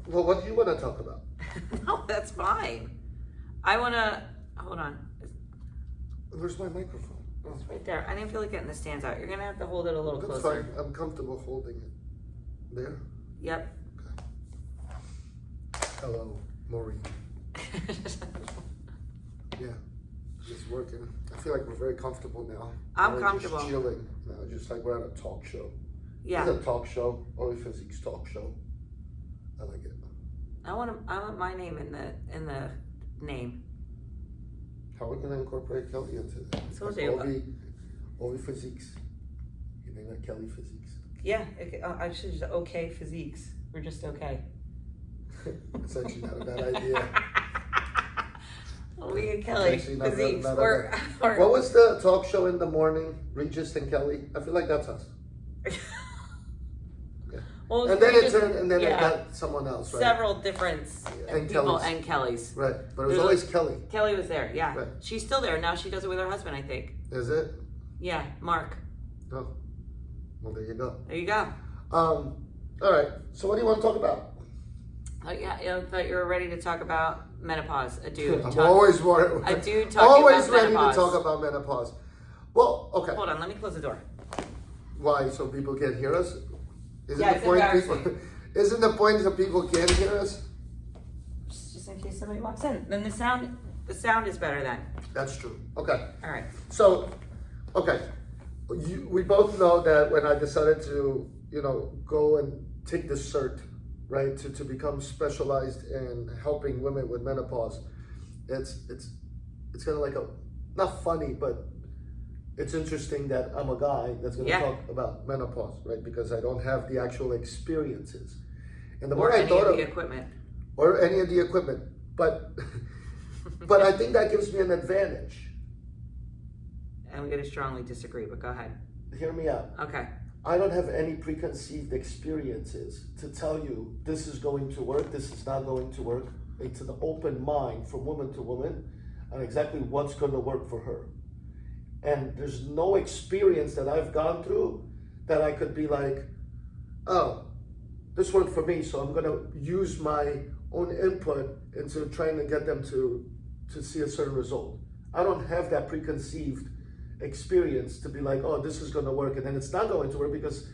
Well, what do you want to talk about? No, that's fine. I want to, hold on. Where's my microphone? Oh. It's right there. I didn't feel like getting the stands out. You're going to have to hold it a little That's closer. fine. I'm comfortable holding it. There? Yep. Okay. Hello, Maureen. Yeah, it's working. I feel like we're very comfortable now. I'm comfortable. Just chilling now, just like we're at a talk show. Yeah. It's a talk show, Ovi Physiques talk show. I like it. I want my name in the name. How are we gonna incorporate Kelly into that? So Like Ovi Physiques. You name that Kelly Physiques. Yeah, I should just okay physiques. We're just okay. It's actually not a bad idea. We and Kelly physiques. Or what was the talk show in the morning? Regis and Kelly. I feel like that's us. Yeah. Well, and then Regis, it got someone else, right? Several different And people Kelly's. and Kelly's. Right, but it was always Kelly. Kelly was there, yeah. Right. She's still there now. She does it with her husband, I think. Is it? Yeah, Mark. Oh, well, there you go. There you go. All right. So, what do you want to talk about? I thought you were ready to talk about menopause. A dude. Always talking ready menopause. to talk about menopause. Well, okay. Hold on, let me close the door. Why? So people can't hear us? Isn't Yeah, the point isn't the point that people can't hear us? Just in case somebody walks in. Then the sound is better then. That's true. Okay. All right. So, okay. We both know that when I decided to, go and take this cert, right, to become specialized in helping women with menopause, it's kind of like not funny, but it's interesting that I'm a guy that's going to talk about menopause, right? Because I don't have the actual experiences, and the more I thought of the equipment, or any of the equipment, but but I think that gives me an advantage. I'm going to strongly disagree, but go ahead. Hear me out. Okay. I don't have any preconceived experiences to tell you this is going to work, this is not going to work. It's an open mind from woman to woman on exactly what's going to work for her. And there's no experience that I've gone through that I could be like, oh, this worked for me, so I'm going to use my own input into trying to get them to see a certain result. I don't have that preconceived experience to be like, oh, this is going to work, and then it's not going to work because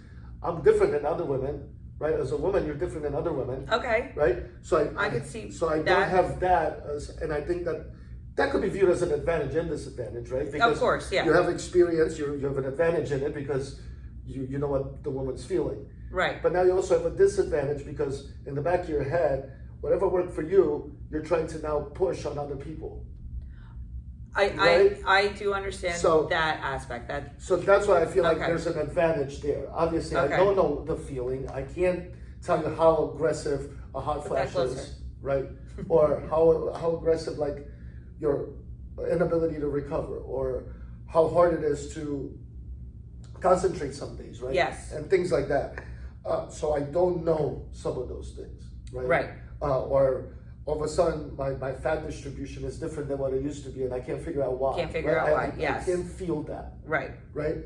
I'm different than other women, right? As a woman, you're different than other women. Okay. Right? So I could see. So I don't have that, and I think that could be viewed as an advantage and disadvantage, right? Because of course, yeah. You have experience, you have an advantage in it because you know what the woman's feeling. Right. But now you also have a disadvantage because in the back of your head, whatever worked for you, you're trying to now push on other people. I do understand that aspect. So that's why I feel like there's an advantage there. Obviously, I don't know the feeling. I can't tell you how aggressive a hot flash is, right? Or how aggressive like your inability to recover, or how hard it is to concentrate some days, right? Yes. And things like that. So I don't know some of those things, right? Right. Or all of a sudden my fat distribution is different than what it used to be, and I can't figure out why. why, yes. I can't feel that. Right. Right?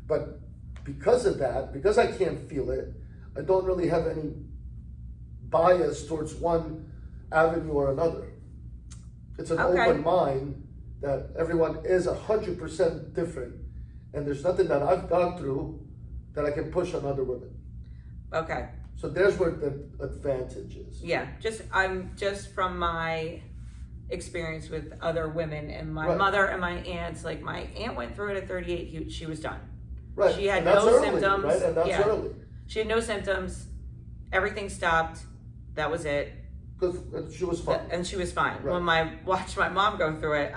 But because of that, because I can't feel it, I don't really have any bias towards one avenue or another. It's an open mind that everyone is 100% different, and there's nothing that I've gone through that I can push on other women. Okay. So there's where the advantage is. Yeah, just from my experience with other women and my mother and my aunts. Like my aunt went through it at 38. She was done. Right. She had no symptoms. Right, and that's early. She had no symptoms. Everything stopped. That was it. Because she was fine. And she was fine. Right. When I watched my mom go through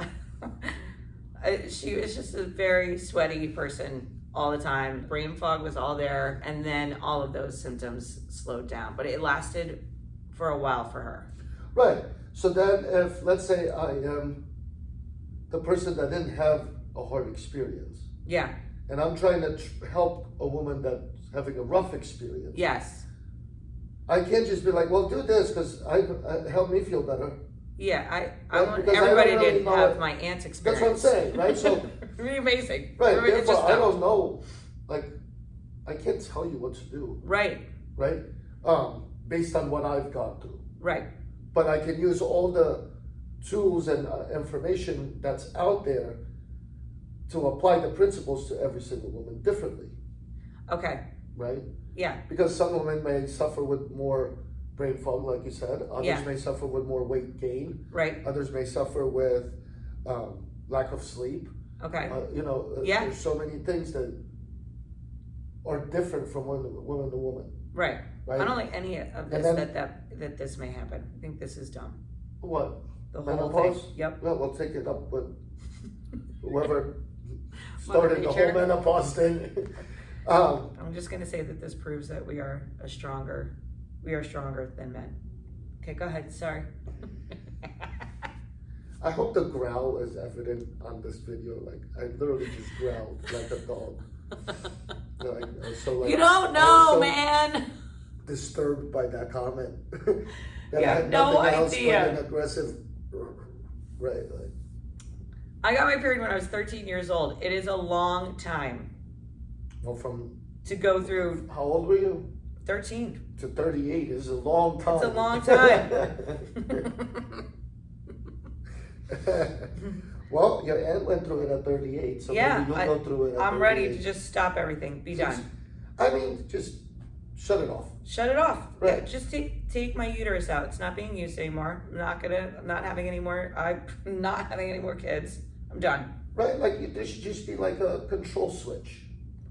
it, she was just a very sweaty person all the time. Brain fog was all there, and then all of those symptoms slowed down. But it lasted for a while for her. Right. So then if, let's say I am the person that didn't have a hard experience. Yeah. And I'm trying to help a woman that's having a rough experience. Yes. I can't just be like, well, do this because it helped me feel better. Yeah, I want everybody to have my aunt's experience. That's what I'm saying, right? So really amazing. Right. Therefore, I don't know. Like, I can't tell you what to do. Right. Right. Based on what I've gone through. Right. but I can use all the tools and information that's out there to apply the principles to every single woman differently, Okay. right? Yeah. Because some women may suffer with more brain fog, like you said. Others Yeah. may suffer with more weight gain. Right. Others may suffer with lack of sleep. Okay. There's so many things that are different from woman to woman. Right. Right? I don't like any of this then- that this may happen. I think this is dumb. What? The whole Menopause? thing. Yep. Well, we'll take it up with whoever started the Nature. whole menopause thing. I'm just gonna say that this proves that we are stronger than men. Okay, go ahead. Sorry. I hope the growl is evident on this video. Like, I literally just growled like a dog. I was so, You don't know, I was so man. disturbed by that comment. That Yeah, I had no nothing else idea. but an aggressive, right? Like, I got my period when I was 13 years old. It is a long time well, from to go through. how old were you? 13. To 38 is a long time. It's a long time. Well, your aunt went through it at 38, so Yeah, maybe you'll go through it at I'm ready to 38. just stop everything. Be done. I mean, just shut it off. Shut it off. Right. Yeah, just take my uterus out. It's not being used anymore. I'm not having any more. I'm not having any more kids. I'm done. Right? Like, there should just be like a control switch.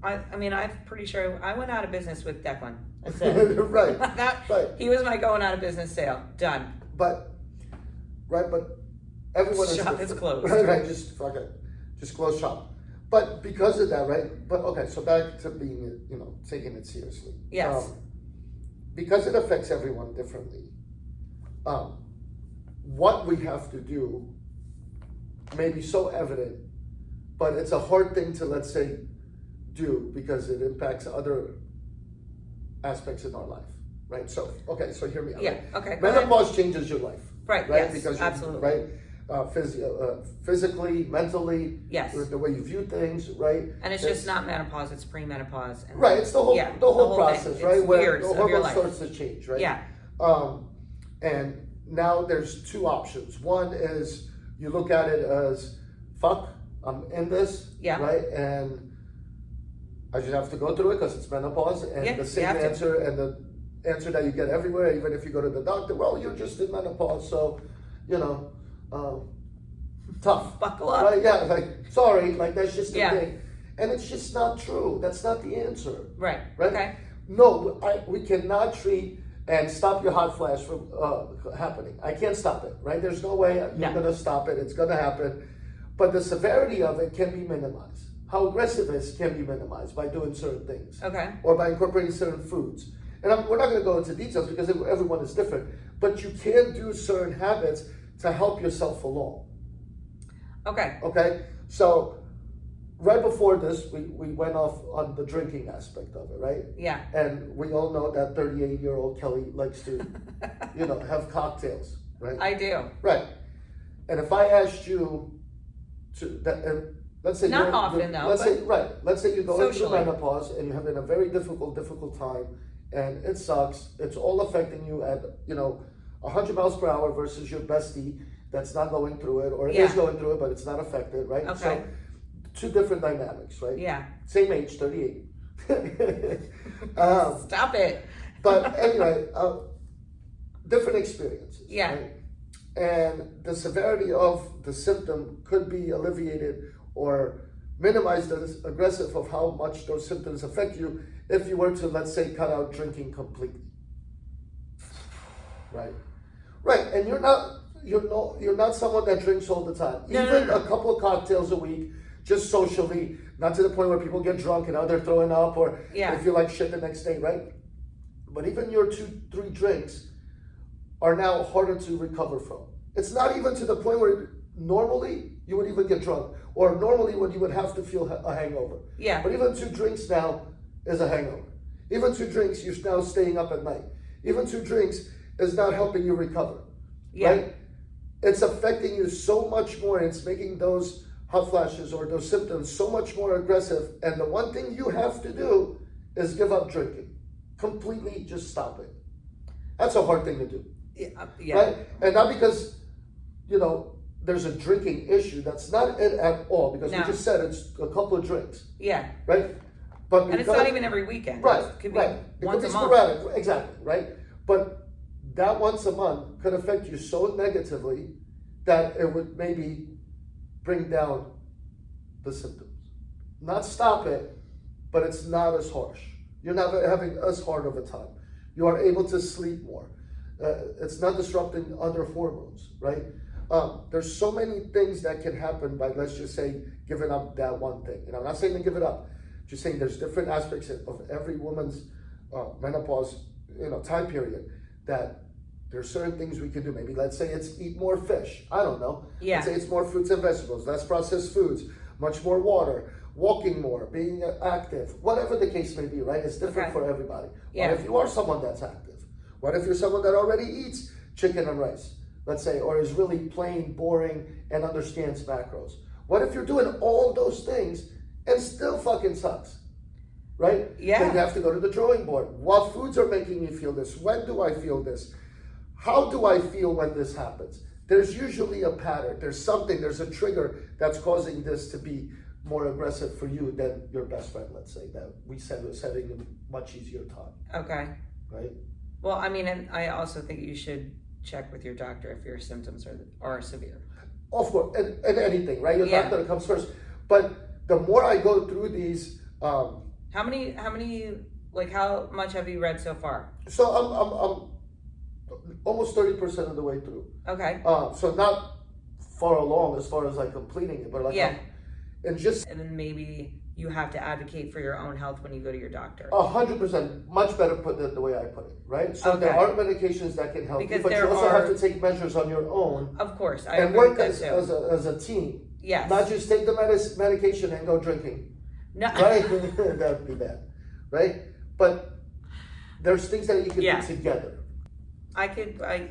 I mean, I'm pretty sure I went out of business with Declan. That's it. Right. Right. He was my going out of business sale. Done. But everyone is Shop different. is closed. Right, just fuck it. Just close shop. But because of that, right? But okay, so back to being, taking it seriously. Yes. Because it affects everyone differently. What we have to do may be so evident, but it's a hard thing to, let's say, do because it impacts other aspects in our life, right? So, okay, so hear me out. Yeah. Right? Okay. Go ahead. Menopause changes your life. Right. Right? Yes. Because Absolutely. right? Physically, mentally, Yes. the way you view things, right? And it's just not menopause, it's premenopause. And right. It's the whole yeah, the whole thing. process, It's right? Where years the of your hormone life. starts to change, right? Yeah. And now there's two options. One is you look at it as, fuck, I'm in this, Yeah. right? And I just have to go through it because it's menopause, and Yeah, the you same have to. answer and the answer that you get everywhere, even if you go to the doctor, well, you're just in menopause, so tough. Buckle up. Right? Yeah, like sorry, like that's just the Yeah. thing, and it's just not true. That's not the answer. Right. Right? Okay. No, we cannot treat and stop your hot flash from happening. I can't stop it. Right? There's no way you're No. gonna stop it. It's gonna happen, but the severity of it can be minimized. How aggressive it is can be minimized by doing certain things. Okay. Or by incorporating certain foods. And we're not going to go into details because everyone is different, but you can do certain habits to help yourself along. Okay. Okay? So, right before this, we went off on the drinking aspect of it, right? Yeah. And we all know that 38-year-old Kelly likes to, have cocktails, right? I do. Right. And if I asked you let's say Not you're- often, though, Let's say you're going through socially. menopause and you're having a very difficult time, and it sucks. It's all affecting you at 100 miles per hour versus your bestie that's not going through it, or it is Yeah. going through it, but it's not affected, right? Okay. So, two different dynamics, right? Yeah. Same age, 38. Stop it. But anyway, different experiences. Yeah. Right? And the severity of the symptom could be alleviated or minimized as aggressive of how much those symptoms affect you if you were to, let's say, cut out drinking completely. Right. Right. And you're not someone that drinks all the time. No, Even no. a couple of cocktails a week, just socially, not to the point where people get drunk and now they're throwing up or Yeah. they feel like shit the next day, right? But even your 2-3 drinks are now harder to recover from. It's not even to the point where normally you would even get drunk, or normally when you would have to feel a hangover. Yeah. But even 2 drinks now is a hangover. Even 2 drinks, you're now staying up at night. Even 2 drinks is not helping you recover. Yeah. Right? It's affecting you so much more. It's making those hot flashes or those symptoms so much more aggressive. And the one thing you have to do is give up drinking. Completely just stop it. That's a hard thing to do. Yeah. Right? And not because, there's a drinking issue. That's not it at all, because we No. just said it's a couple of drinks, Yeah. right? But And it's not even every weekend. right, It could be right. It once could be a month. sporadic, exactly, right? But that once a month could affect you so negatively that it would maybe bring down the symptoms. Not stop it, but it's not as harsh. You're not having as hard of a time. You are able to sleep more. It's not disrupting other hormones, right? There's so many things that can happen by, let's just say, giving up that one thing. And I'm not saying to give it up. Just saying there's different aspects of every woman's menopause, time period, that there's certain things we can do. Maybe let's say it's eat more fish. I don't know. Yeah. Let's say it's more fruits and vegetables, less processed foods, much more water, walking more, being active, whatever the case may be, right? It's different for everybody. Yeah. What if you are someone that's active? What if you're someone that already eats chicken and rice, let's say, or is really plain, boring, and understands macros? What if you're doing all those things and still fucking sucks, right? Yeah. Then you have to go to the drawing board. What foods are making me feel this? When do I feel this? How do I feel when this happens? There's usually a pattern. There's a trigger that's causing this to be more aggressive for you than your best friend, let's say, that we said was having a much easier time. Okay. Right? Well, I mean, and I also think you should check with your doctor if your symptoms are severe. Of course, and anything, right? Your Yeah. doctor comes first. But the more I go through these, How much have you read so far? so I'm almost 30% of the way through. Okay. So not far along as far as like completing it, but like Yeah. and just And then maybe you have to advocate for your own health when you go to your doctor. 100%, much better put it the way I put it, right? So there Okay. are medications that can help Because you, but you there also are- have to take measures on your own Of course, I and agree work with that as, too. as a team. Yes. Not just take the medication and go drinking, No. right? That would be bad, right? But there's things that you can Yeah. do together.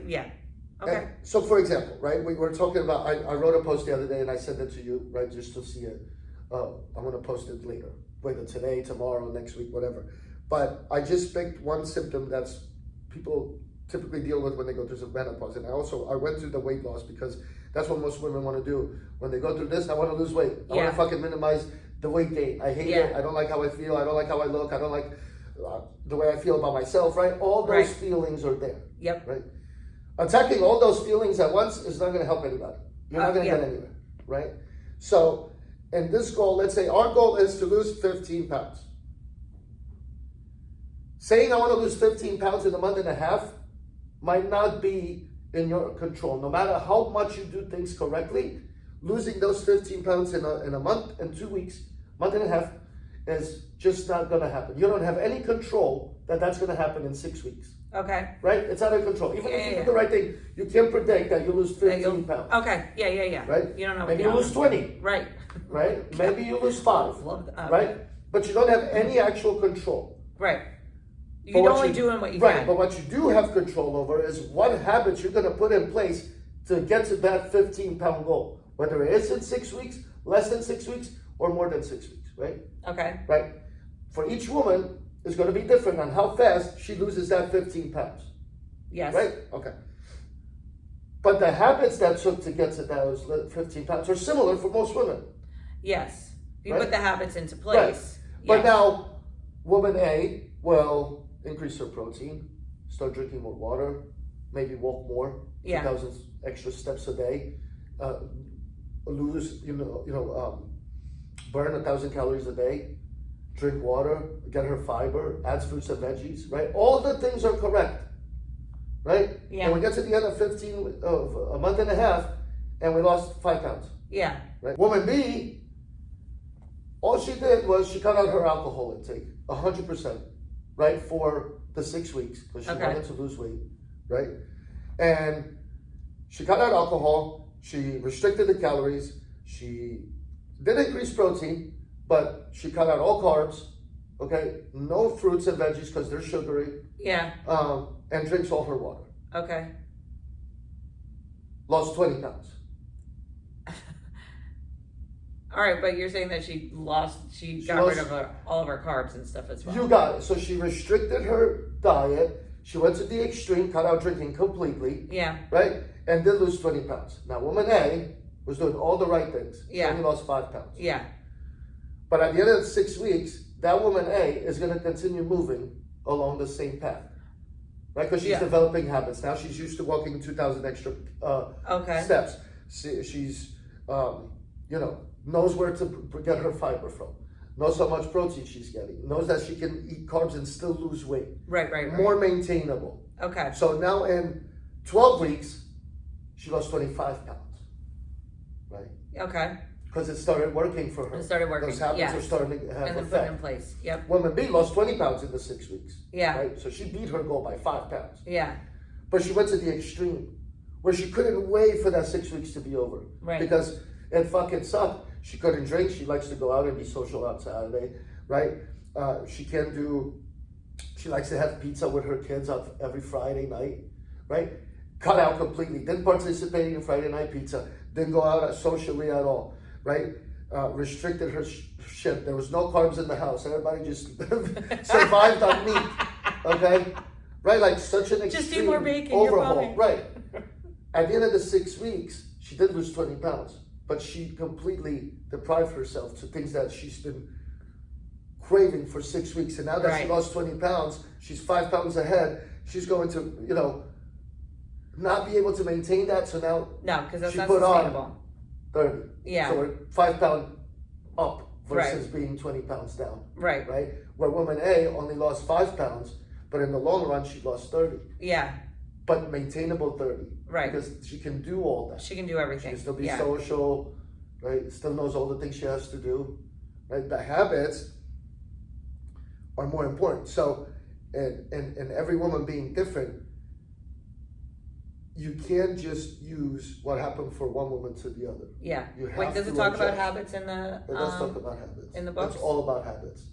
Yeah. Okay. And so, for example, right, we were talking about, I wrote a post the other day and I sent it to you, right, just to see it. I'm going to post it later, whether today, tomorrow, next week, whatever. But I just picked one symptom that's people typically deal with when they go through some menopause. And I went through the weight loss because that's what most women want to do. When they go through this, I want to lose weight. I want to fucking minimize the weight gain. I hate it. I don't like how I feel. I don't like how I look. I don't like the way I feel about myself, right? All those feelings are there. Yep. Right? Attacking all those feelings at once is not going to help anybody. You're not going to get anywhere, right? So, in this goal, let's say our goal is to lose 15 pounds. Saying I want to lose 15 pounds in a month and a half might not be in your control. No matter how much you do things correctly, losing those 15 pounds in a month and 2 weeks, month and a half, is just not going to happen. You don't have any control that that's going to happen in 6 weeks. Okay. Right? It's out of control. Even if you do the right thing, you can't predict that you lose 15 pounds. Okay. Yeah. Right? You don't know. Maybe you lose 20. Right. Right? Maybe you lose 5. Love that. Right? But you don't have any actual control. Right. But You're what only doing what you right, can. but what you do have control over is what habits you're going to put in place to get to that 15-pound goal. Whether it is in 6 weeks, less than 6 weeks, or more than 6 weeks, right? Okay. Right? For each woman, it's going to be different on how fast she loses that 15 pounds. Yes. Right? Okay. But the habits that took to get to those 15 pounds are similar for most women. Yes. You Right? put the habits into place. Right. But now, woman A will increase her protein, start drinking more water, maybe walk more, 2,000 extra steps a day, lose, burn 1,000 calories a day, drink water, get her fiber, adds fruits and veggies, right? All the things are correct, right? Yeah. And we get to the end of a month and a half, and we lost 5 pounds. Yeah. Right? Woman B, all she did was she cut out her alcohol intake, 100%, right, for the 6 weeks, because she wanted to lose weight, right? And she cut out alcohol, she restricted the calories, she did increase protein, but she cut out all carbs, okay? No fruits and veggies because they're sugary. Yeah. And drinks all her water. Okay. Lost 20 pounds. All right, but you're saying that she got rid of all of her carbs and stuff as well. You got it. So she restricted her diet. She went to the extreme, cut out drinking completely, Yeah. right? And did lose 20 pounds. Now, woman A was doing all the right things. She Yeah. only lost 5 pounds. Yeah. But at the end of the 6 weeks, that woman A is going to continue moving along the same path, right? Because she's developing habits. Now she's used to walking 2,000 extra steps. She's, knows where to get her fiber from, knows how much protein she's getting, knows that she can eat carbs and still lose weight. Right. More maintainable. Okay. So now in 12 weeks, she lost 25 pounds, right? Okay. Because it started working for her. It started working. Those habits are starting to have and then effect. put it in place. Yep. Woman B lost 20 pounds in the 6 weeks. Yeah. Right? So she beat her goal by 5 pounds. Yeah. But she went to the extreme where she couldn't wait for that 6 weeks to be over. Right. Because it fucking sucked. She couldn't drink. She likes to go out and be social on Saturday, right? She likes to have pizza with her kids on every Friday night, right? Cut out completely. Didn't participate in Friday night pizza. Didn't go out socially at all, right? Restricted her shit. There was no carbs in the house. Everybody just survived on meat, okay? Right, like such an extreme just eat more bacon, overhaul, you're fine. right? At the end of the 6 weeks, she did lose 20 pounds, but she completely deprived herself to things that she's been craving for 6 weeks. And now that she lost 20 pounds, she's 5 pounds ahead. She's going to, not be able to maintain that. So now no, because that's she not put sustainable. on 30. Yeah. So we're 5 pounds up versus being 20 pounds down. Right. Right? Where woman A only lost 5 pounds, but in the long run, she lost 30. Yeah. But maintainable 30. Right. Because she can do all that. She can do everything. She can still be social, right? Still knows all the things she has to do, right? The habits are more important. So, and every woman being different, you can't just use what happened for one woman to the other. Yeah. You have Wait, does to it talk about adjust. habits in the? It does talk about habits. In the books? It's all about habits.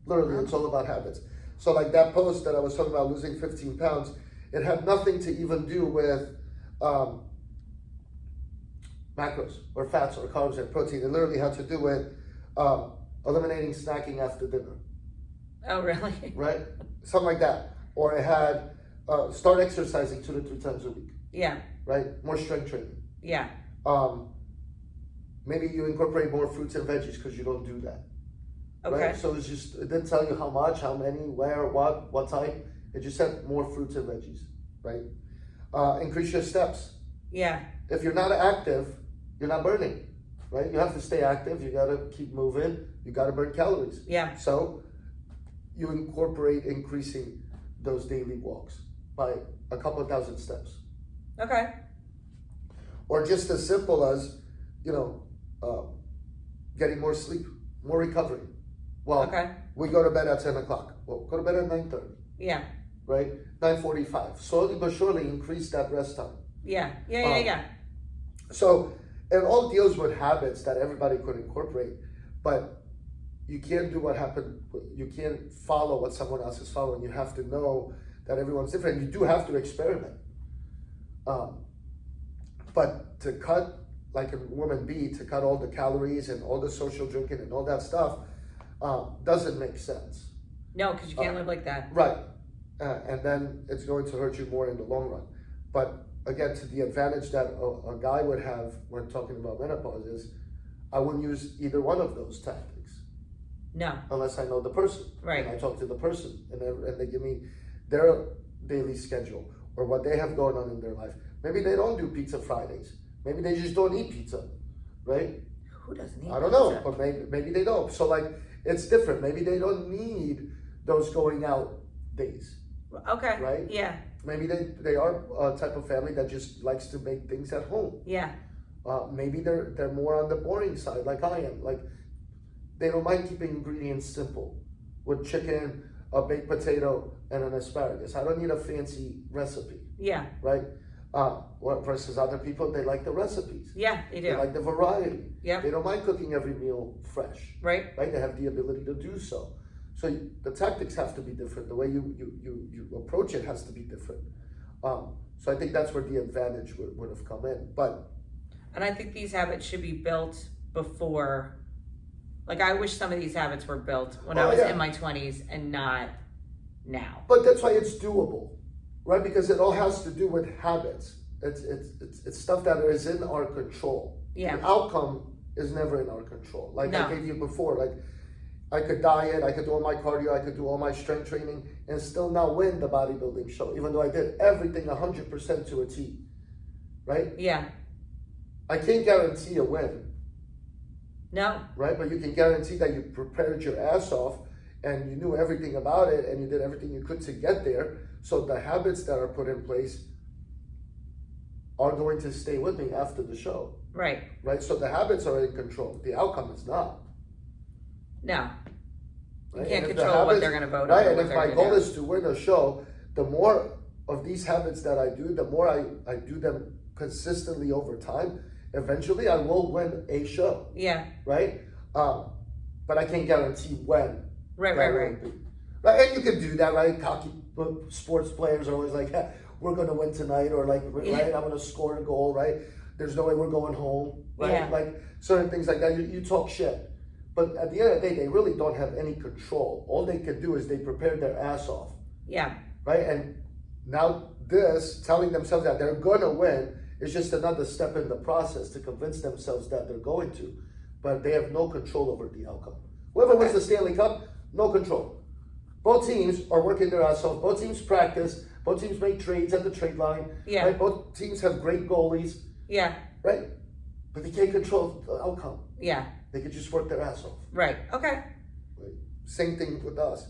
Literally, it's all about habits. So like that post that I was talking about losing 15 pounds, it had nothing to even do with macros or fats or carbs and protein. It literally had to do with eliminating snacking after dinner. Oh, really? Right? Something like that. Or it had start exercising 2 to 3 times a week. Yeah. Right? More strength training. Yeah. Maybe you incorporate more fruits and veggies because you don't do that. Okay. Right? So it didn't tell you how much, how many, where, what type. It just said more fruits and veggies, right? Increase your steps. Yeah. If you're not active, you're not burning, right? You have to stay active. You got to keep moving. You got to burn calories. Yeah. So you incorporate increasing those daily walks by a couple of thousand steps. Okay. Or just as simple as, getting more sleep, more recovery. Well, we go to bed at 10 o'clock. Well, go to bed at 9:30. Yeah. Right? 9:45. Slowly but surely increase that rest time. Yeah. Yeah. So it all deals with habits that everybody could incorporate, but you can't do what happened. You can't follow what someone else is following. You have to know that everyone's different. You do have to experiment. But to cut, like a woman B, to cut all the calories and all the social drinking and all that stuff doesn't make sense. No, because you can't live like that. Right. And then it's going to hurt you more in the long run. But again, to the advantage that a guy would have when talking about menopause is, I wouldn't use either one of those tactics. No. Unless I know the person. Right. And I talk to the person and they give me their daily schedule or what they have going on in their life. Maybe they don't do pizza Fridays. Maybe they just don't eat pizza, right? Who doesn't eat I don't pizza? know, but maybe they don't. So like, it's different. Maybe they don't need those going out days. Okay. Right? Yeah. Maybe they are a type of family that just likes to make things at home. Yeah. Maybe they're more on the boring side, like I am. Like they don't mind keeping ingredients simple, with chicken, a baked potato, and an asparagus. I don't need a fancy recipe. Yeah. Right? Versus other people, they like the recipes. Yeah, they do. They like the variety. Yeah. They don't mind cooking every meal fresh. Right. Right? They have the ability to do so. So the tactics have to be different. The way you approach it has to be different. So I think that's where the advantage would have come in. And I think these habits should be built before. Like I wish some of these habits were built when I was in my 20s and not now. But that's why it's doable. right? Because it all has to do with habits. It's stuff that is in our control. Yeah. The outcome is never in our control. Like No. I gave you before, like I could diet, I could do all my cardio, I could do all my strength training, and still not win the bodybuilding show, even though I did everything 100% to a T, right? Yeah. I can't guarantee a win, No. right? But you can guarantee that you prepared your ass off and you knew everything about it and you did everything you could to get there. So the habits that are put in place are going to stay with me after the show, Right. right? So the habits are in control. The outcome is not. No. You Right? can't And if the control what habits- they're going to vote right? on. And if my goal is to win a show, the more of these habits that I do, the more I do them consistently over time, eventually I will win a show, Yeah. right? But I can't guarantee when. Right, that right, will right. be. Right, and you can do that, right? Cocky sports players are always like, yeah, we're gonna win tonight, or like, right, I'm gonna score a goal, right? There's no way we're going home, right? Yeah. Like certain things like that, you talk shit. But at the end of the day, they really don't have any control. All they can do is they prepare their ass off, Yeah. right? And now this, telling themselves that they're gonna win, is just another step in the process to convince themselves that they're going to. But they have no control over the outcome. Whoever wins the Stanley Cup, no control. Both teams are working their ass off. Both teams practice. Both teams make trades at the trade line. Yeah. Right? Both teams have great goalies, Yeah. right? But they can't control the outcome. Yeah. They can just work their ass off. Right. Okay. Right? Same thing with us.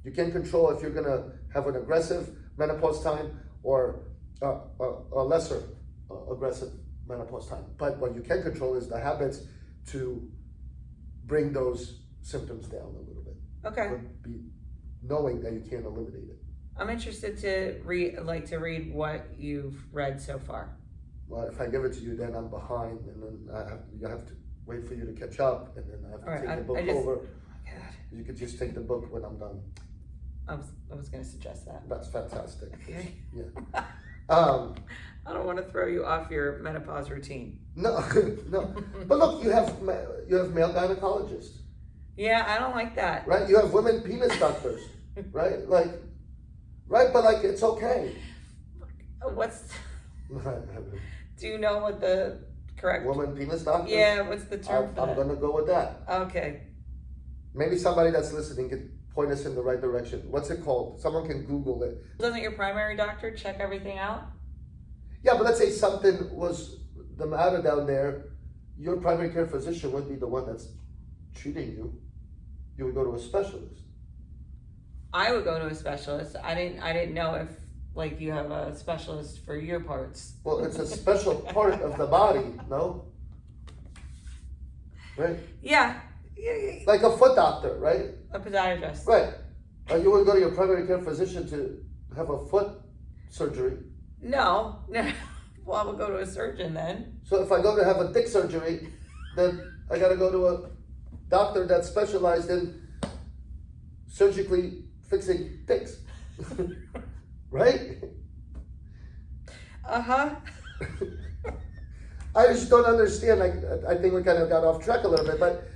You can't control if you're gonna have an aggressive menopause time or a lesser aggressive menopause time. But what you can control is the habits to bring those symptoms down a little bit. Okay. But knowing that you can't eliminate it. I'm interested to read what you've read so far. Well, if I give it to you, then I'm behind, and then you have to wait for you to catch up, and then I have to All right, take the book over. God, You could just take the book when I'm done. I was going to suggest that. That's fantastic. Okay. Yeah. I don't want to throw you off your menopause routine. No, no. But look, you have male gynecologists, Yeah, I don't like that. right? You have women penis doctors, right? Like, right? But like, it's okay. Do you know what the correct? Woman penis doctor? Yeah, what's the term I'm for that? gonna go with that. Okay. Maybe somebody that's listening could point us in the right direction. What's it called? Someone can Google it. Doesn't your primary doctor check everything out? Yeah, but let's say something was the matter down there. Your primary care physician would be the one that's treating you. You would go to a specialist. I would go to a specialist. I didn't know if like you have a specialist for your parts. Well, it's a special part of the body, no? Right? Yeah. Like a foot doctor, right? A podiatrist. Right. You would go to your primary care physician to have a foot surgery. No. Well, I would go to a surgeon then. So if I go to have a dick surgery, then I gotta go to a doctor that's specialized in surgically fixing dicks. Right? Uh-huh. I just don't understand. Like, I think we kind of got off track a little bit, but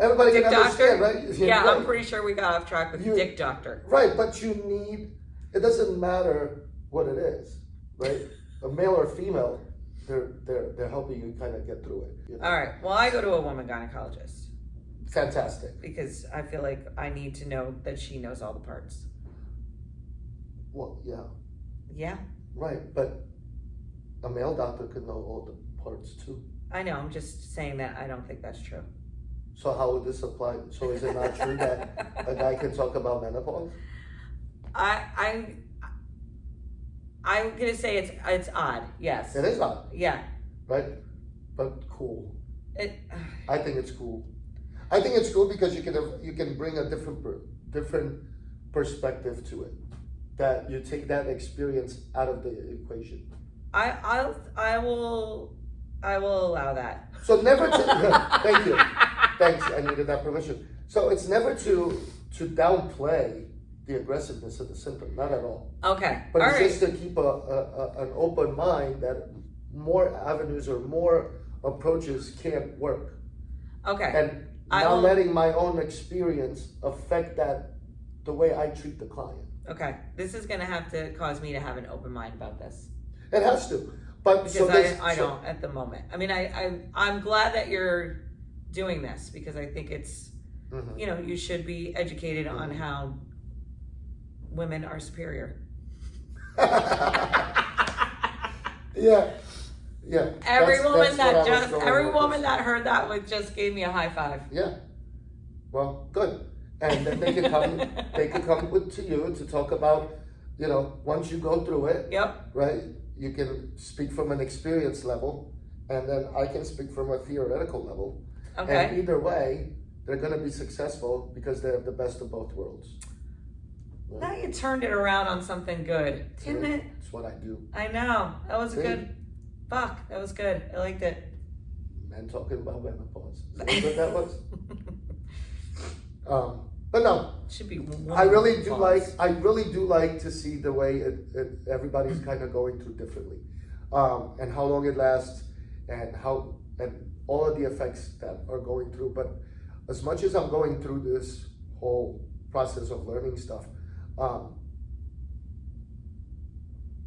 everybody Dick can understand, doctor? right? Yeah, Right. I'm pretty sure we got off track with dick doctor. Right, but you need, it doesn't matter what it is, right? A male or female, they're helping you kind of get through it. You know? All right. Well, I go to a woman gynecologist Fantastic. because I feel like I need to know that she knows all the parts. Well, yeah, Yeah, right, but a male doctor could know all the parts too. I know. I'm just saying that I don't think that's true. So how would this apply? So is it not true that a guy can talk about menopause? I'm gonna say it's odd. Yes. It is odd, Yeah. right? But cool. It. I think it's cool. I think it's cool because you can bring a different perspective to it. That you take that experience out of the equation. I will allow that. So never to thank you. Thanks, I needed that permission. So it's never to downplay the aggressiveness of the symptom, not at all. Okay. But All it's right. just to keep an open mind that more avenues or more approaches can work. Okay. And not letting my own experience affect the way I treat the client. Okay, this is gonna have to cause me to have an open mind about this. It has to. But Because I don't at the moment. I mean, I'm glad that you're doing this because I think it's, Mhm. you know, you should be educated on how women are superior. Yeah. Yeah. Every woman what that heard that just gave me a high five. Yeah. Well, good. And then they could come to you to talk about, you know, once you go through it, Yep. right? You can speak from an experience level, and then I can speak from a theoretical level. Okay. And either way, they're going to be successful because they have the best of both worlds. Right? Now you turned it around on something good, didn't it? That's what I do. I know. That was a See? good. Fuck. That was good. I liked it. Men talking about menopause. See what that was? But no, Should be. I really do like to see the way everybody's kind of going through differently, and how long it lasts, and all of the effects that are going through. But as much as I'm going through this whole process of learning stuff,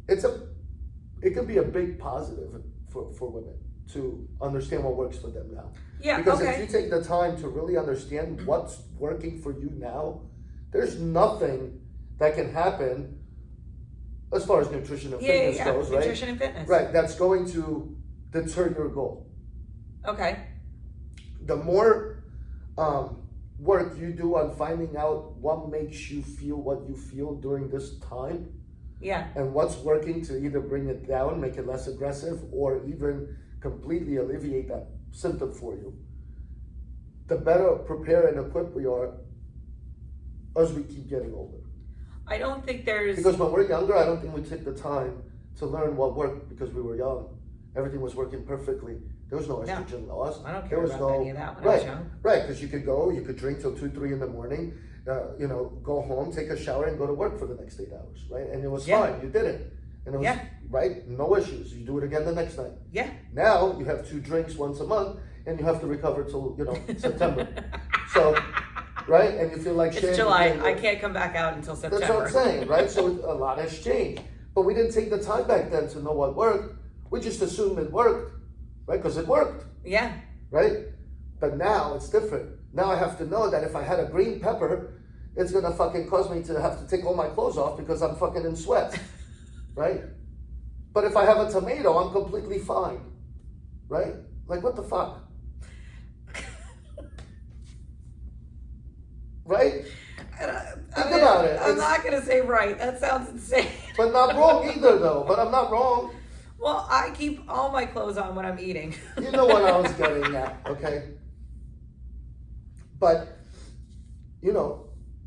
it can be a big positive for women to understand what works for them now. Yeah. Because okay. if you take the time to really understand what's working for you now, there's nothing that can happen as far as nutrition and fitness goes, right? Nutrition and fitness. Right, that's going to deter your goal. Okay. The more work you do on finding out what makes you feel what you feel during this time, Yeah. and what's working to either bring it down, make it less aggressive, or even completely alleviate that symptom for you, the better prepared and equipped we are as we keep getting older. I don't think there's. Because when we're younger, I don't think we take the time to learn what worked because we were young. Everything was working perfectly. There was no estrogen loss. I don't There care was about any of that when I was young. Right, because you could drink till 2, 3 in the morning, go home, take a shower, and go to work for the next 8 hours, right? And it was fine. You did it, and it was right. No issues. You do it again the next night. Yeah. Now you have 2 drinks once a month, and you have to recover till September. So, right, and you feel like shit. It's July. I can't come back out until September. That's what I'm saying, right? So a lot has changed, but we didn't take the time back then to know what worked. We just assumed it worked, right? Because it worked. Yeah. Right? But now it's different. Now I have to know that if I had a green pepper, it's gonna fucking cause me to have to take all my clothes off because I'm fucking in sweat. Right? But if I have a tomato, I'm completely fine. Right? Like, what the fuck? Right? Think about it. I'm not gonna say right. That sounds insane. But not wrong either, though. But I'm not wrong. Well, I keep all my clothes on when I'm eating. You know what I was getting at, okay? But,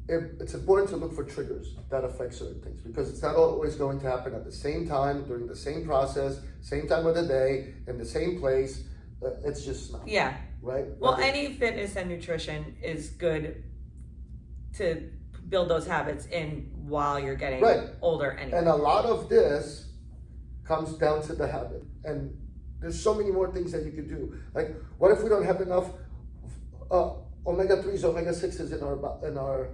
it's important to look for triggers that affect certain things because it's not always going to happen at the same time, during the same process, same time of the day, in the same place. It's just not. Yeah. Right? Well, any fitness and nutrition is good to build those habits in while you're getting older anyway. And a lot of this comes down to the habit. And there's so many more things that you could do. Like, what if we don't have enough omega-3s, omega-6s in our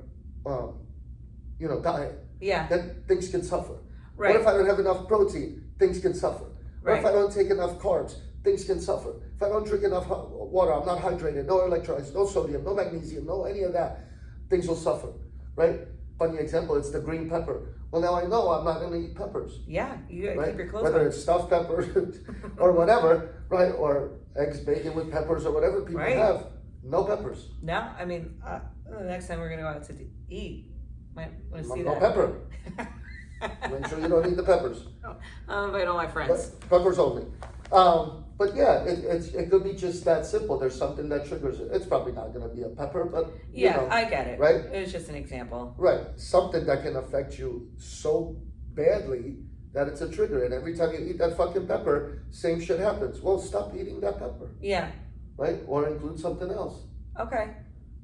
diet? Yeah. Then things can suffer. Right. What if I don't have enough protein? Things can suffer. What if Right. I don't take enough carbs? Things can suffer. If I don't drink enough water, I'm not hydrated, no electrolytes, no sodium, no magnesium, no any of that, things will suffer, right? Funny example, it's the green pepper. Well, now I know I'm not going to eat peppers. Yeah, you gotta keep your clothes Whether on. it's stuffed peppers or whatever, right? Or eggs, bacon with peppers or whatever people have. No peppers. No, I mean, the next time we're gonna go out to eat, might want to see No that. pepper. Make sure you don't eat the peppers. I'll invite all my friends. Peppers only. But yeah, it could be just that simple. There's something that triggers it. It's probably not going to be a pepper, but I get it. Right? It was just an example. Right. Something that can affect you so badly that it's a trigger. And every time you eat that fucking pepper, same shit happens. Well, stop eating that pepper. Yeah. Right? Or include something else. Okay.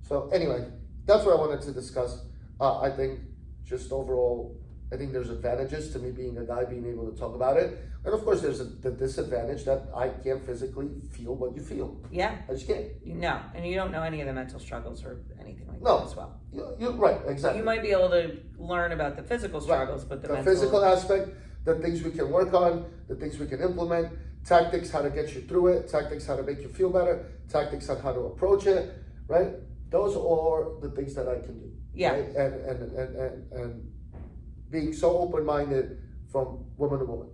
So anyway, that's what I wanted to discuss. I think just overall, I think there's advantages to me being a guy, being able to talk about it. And of course, there's the disadvantage that I can't physically feel what you feel. Yeah. I just can't. No, and you don't know any of the mental struggles or anything like No. that as well. You're right, exactly. You might be able to learn about the physical struggles, but the mental... physical aspect, the things we can work on, the things we can implement, tactics how to get you through it, tactics how to make you feel better, tactics on how to approach it, right? Those are the things that I can do. Yeah. Right? And being so open-minded from woman to woman.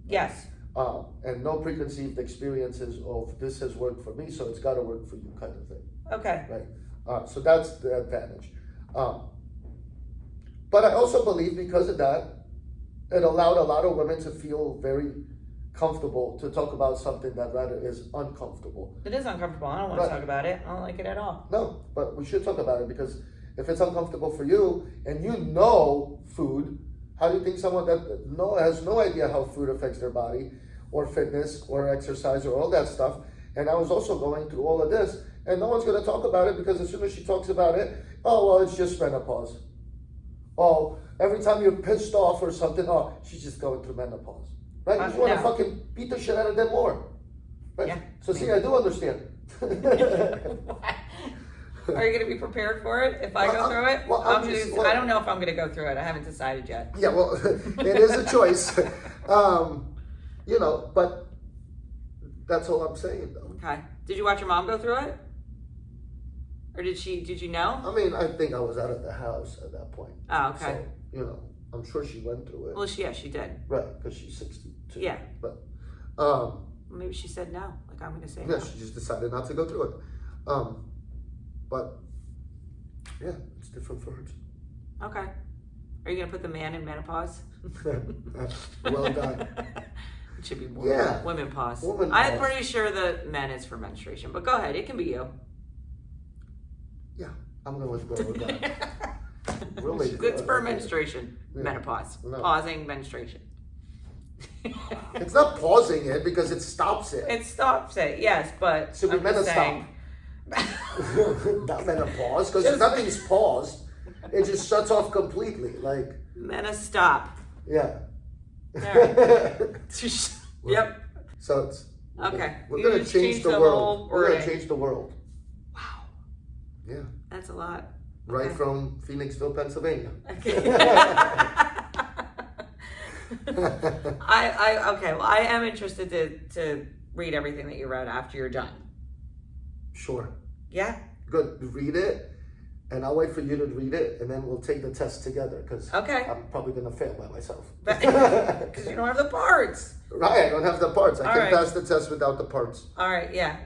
Yes. And no preconceived experiences of this has worked for me, so it's got to work for you, kind of thing. Okay. Right. So that's the advantage. But I also believe because of that, it allowed a lot of women to feel very comfortable to talk about something that rather is uncomfortable. It is uncomfortable. I don't want to talk about it. I don't like it at all. No, but we should talk about it because if it's uncomfortable for you and you know food, how do you think someone that has no idea how food affects their body or fitness or exercise or all that stuff, and I was also going through all of this, and no one's going to talk about it because as soon as she talks about it, oh, well, it's just menopause. Oh, every time you're pissed off or something, oh, she's just going through menopause. Right? You just want to fucking beat the shit out of them more. Right? Yeah. So see, I do understand. Are you going to be prepared for it if I go through it? Well, I don't know if I'm going to go through it. I haven't decided yet. Yeah, well, it is a choice. You know, but that's all I'm saying, though. Okay. Did you watch your mom go through it? Or did you know? I mean, I think I was out of the house at that point. Oh, okay. So, you know, I'm sure she went through it. Well, she did. Right, because she's 62. Yeah. But, maybe she said no. Like I'm going to say no. Yeah, she just decided not to go through it. But, yeah, it's different for her too. Okay. Are you going to put the man in menopause? Well done. It should be women pause. Woman I'm pause. pretty sure the men is for menstruation, but go ahead. It can be you. Yeah, I'm going to go with that. Really? It's for menstruation. Yeah. Menopause. No. Pausing menstruation. It's not pausing it because it stops it. It stops it, yes, but So we're meant to stop. Not menopause, because nothing's paused. It just shuts off completely. Like stop. Yeah. All right. Yep. So it's okay. We're gonna change the world. We're gonna change the world. Wow. Yeah. That's a lot. Right from Phoenixville, Pennsylvania. Okay. Well, I am interested to read everything that you read after you're done. Sure. Yeah. Good. Read it, and I'll wait for you to read it, and then we'll take the test together. Because I'm probably gonna fail by myself. Because you don't have the parts. Right. I don't have the parts. I All can right. pass the test without the parts. All right. Yeah.